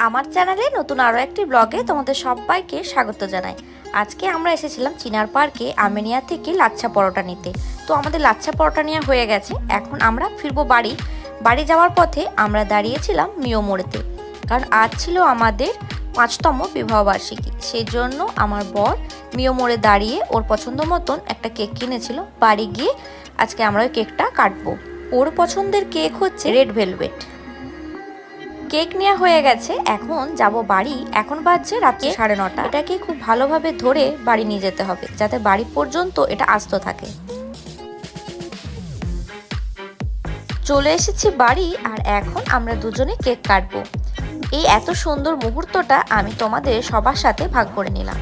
আমার চ্যানেলে নতুন আরও একটি ব্লগে তোমাদের সবাইকে স্বাগত জানাই। আজকে আমরা এসেছিলাম চিনার পার্কে আর্মেনিয়া থেকে লাচ্ছা পরোটা নিতে। তো আমাদের লাচ্ছা পরোটা নেওয়া হয়ে গেছে, এখন আমরা ফিরবো বাড়ি যাওয়ার পথে আমরা দাঁড়িয়েছিলাম মিও মোড়েতে, কারণ আজ ছিল আমাদের 5তম বিবাহবার্ষিকী। সেই জন্য আমার বর মিও মোড়ে দাঁড়িয়ে ওর পছন্দ মতন একটা কেক কিনেছিল। বাড়ি গিয়ে আজকে আমরা ওই কেকটা কাটবো। ওর পছন্দের কেক হচ্ছে রেড ভেলভেট। কেক নেওয়া হয়ে গেছে, এখন যাব বাড়ি। এখন বাজছে রাত্রি 9:30। এটাকে খুব ভালোভাবে ধরে বাড়ি নিয়ে যেতে হবে, যাতে বাড়ি পর্যন্ত এটা আস্ত থাকে। চলে এসেছি বাড়ি, আর এখন আমরা দুজনে কেক কাটবো। এই এত সুন্দর মুহূর্তটা আমি তোমাদের সবার সাথে ভাগ করে নিলাম।